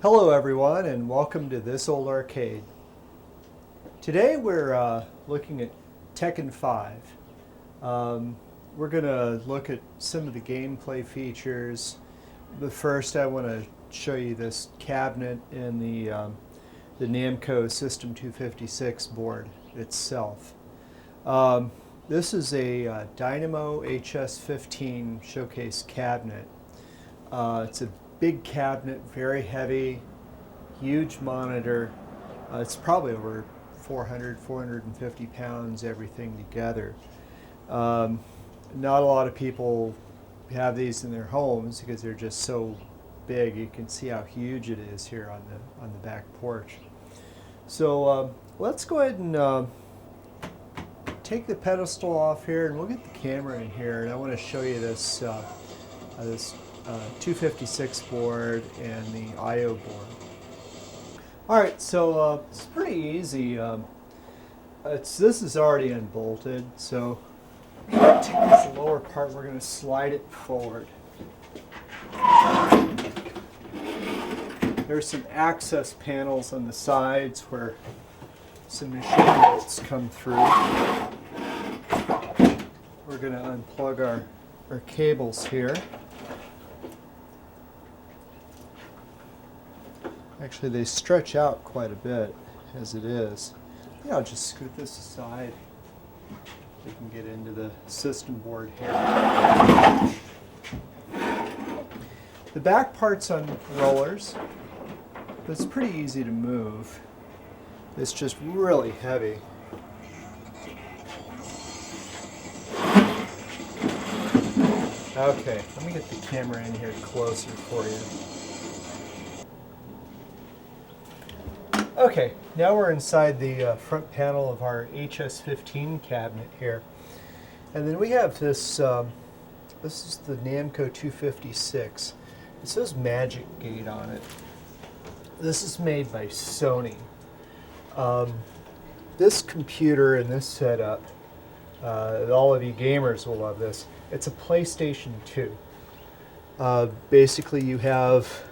Hello everyone and welcome to This Old Arcade. Today we're looking at Tekken 5. We're going to look at some of the gameplay features, but first I want to show you this cabinet in the Namco System 256 board itself. This is a Dynamo HS-15 showcase cabinet. It's a big cabinet, very heavy, huge monitor. It's probably over 450 pounds, everything together. Not a lot of people have these in their homes because they're just so big. You can see how huge it is here on the back porch. So let's go ahead and take the pedestal off here, and we'll get the camera in here, and I want to show you this 256 board and the I/O board. Alright, so it's pretty easy. This is already unbolted, so we're going to take this lower part, we're going to slide it forward. There's some access panels on the sides where some machine bolts come through. We're going to unplug our cables here. Actually, they stretch out quite a bit as it is. Yeah, I'll just scoot this aside. We can get into the system board here. The back part's on rollers, but it's pretty easy to move. It's just really heavy. Okay, let me get the camera in here closer for you. Okay, now we're inside the front panel of our HS-15 cabinet here. And then we have this, this is the Namco 256. It says Magic Gate on it. This is made by Sony. This computer and this setup, all of you gamers will love this. It's a PlayStation 2. Basically you have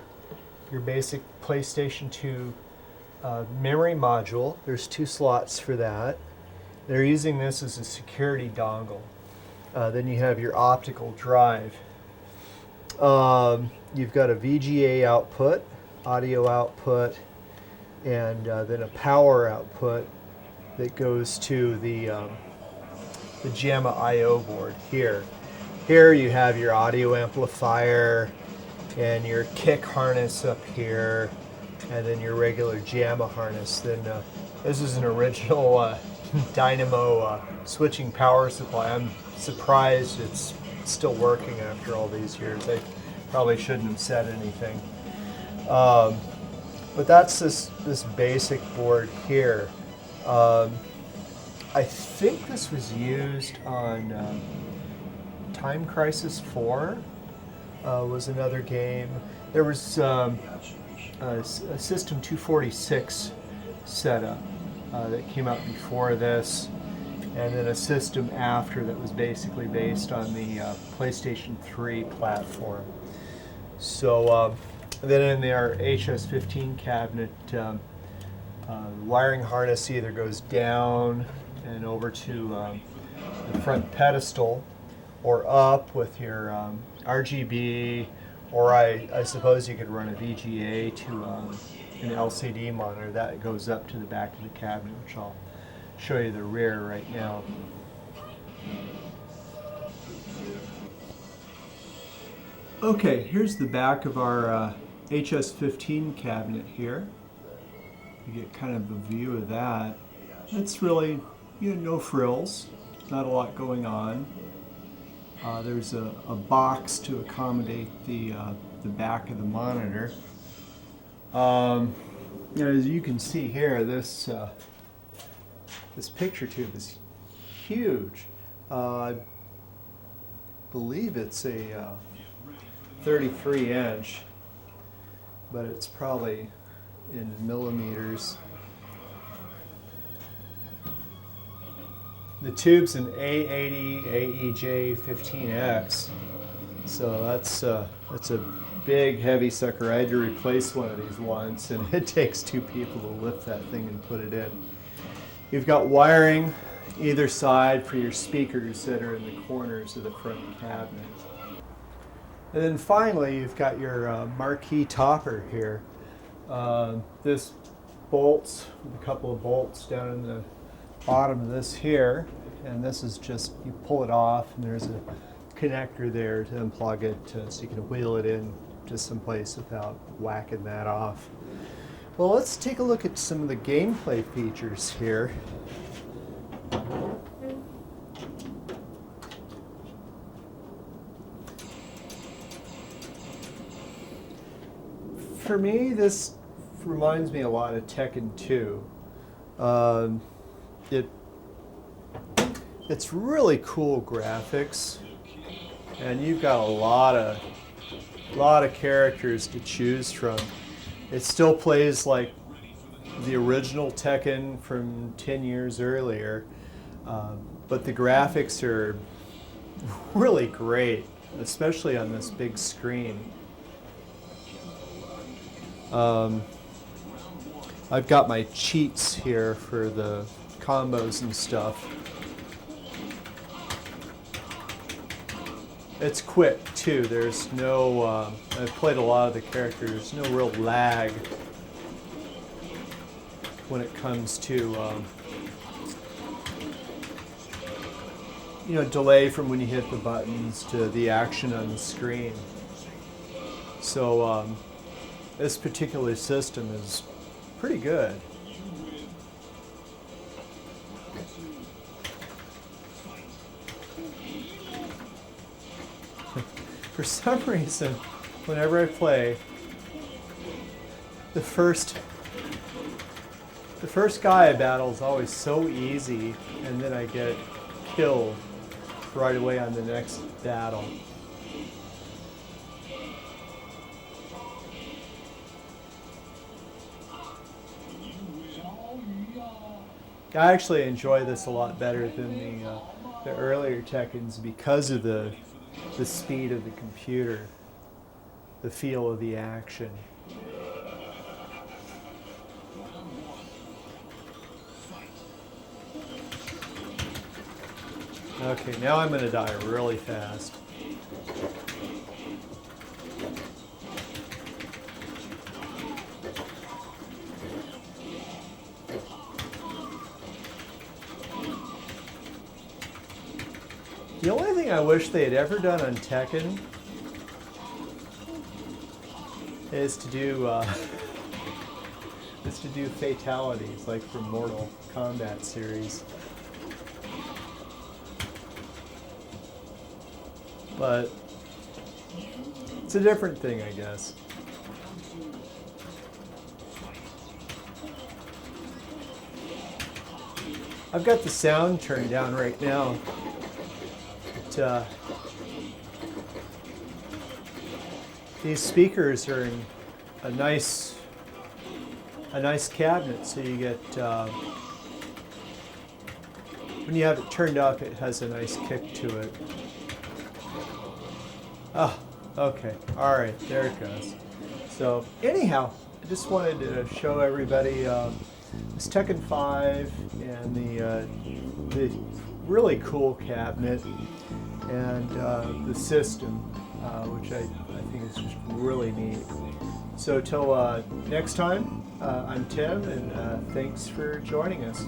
your basic PlayStation 2 memory module. There's 2 slots for that. They're using this as a security dongle. Then you have your optical drive. You've got a VGA output, audio output, and then a power output that goes to the JAMA I/O board here. Here you have your audio amplifier and your kick harness up here, and then your regular JAMA harness. Then this is an original Dynamo switching power supply. I'm surprised it's still working after all these years. I probably shouldn't have said anything. But that's this basic board here. I think this was used on Time Crisis 4 was another game. There was a System 246 setup that came out before this, and then a system after that was basically based on the PlayStation 3 platform. So then in our HS-15 cabinet, the wiring harness either goes down and over to the front pedestal, or up with your RGB, or I suppose you could run a VGA to an LCD monitor. That goes up to the back of the cabinet, which I'll show you the rear right now. Okay, here's the back of our HS-15 cabinet here. You get kind of a view of that. It's really, no frills, not a lot going on. There's a box to accommodate the back of the monitor. As you can see here, this picture tube is huge. I believe it's a 33-inch, but it's probably in millimeters. The tube's an A80 AEJ 15X, so that's a big heavy sucker. I had to replace one of these once, and it takes 2 people to lift that thing and put it in. You've got wiring either side for your speakers that are in the corners of the front cabinet. And then finally, you've got your marquee topper here. This bolts, with a couple of bolts down in the bottom of this here, and this is just, you pull it off, and there's a connector there to unplug it so you can wheel it in to someplace without whacking that off. Well, let's take a look at some of the gameplay features here. For me, this reminds me a lot of Tekken 2. It's really cool graphics, and you've got a lot of characters to choose from. It still plays like the original Tekken from 10 years earlier, but the graphics are really great, especially on this big screen. I've got my cheats here for the combos and stuff. It's quick too. There's no, I've played a lot of the characters, no real lag when it comes to, delay from when you hit the buttons to the action on the screen. So this particular system is pretty good. For some reason, whenever I play, the first guy I battle is always so easy, and then I get killed right away on the next battle. I actually enjoy this a lot better than the earlier Tekkens because of the speed of the computer, the feel of the action. Okay, now I'm going to die really fast. The only thing I wish they had ever done on Tekken is to do fatalities like from Mortal Kombat series. But it's a different thing, I guess. I've got the sound turned down right now. These speakers are in a nice cabinet, so you get when you have it turned up, it has a nice kick to it. Oh, okay, all right, there it goes. So anyhow, I just wanted to show everybody this Tekken 5 and the really cool cabinet and the system, which I think is just really neat. So till next time, I'm Tim, and thanks for joining us.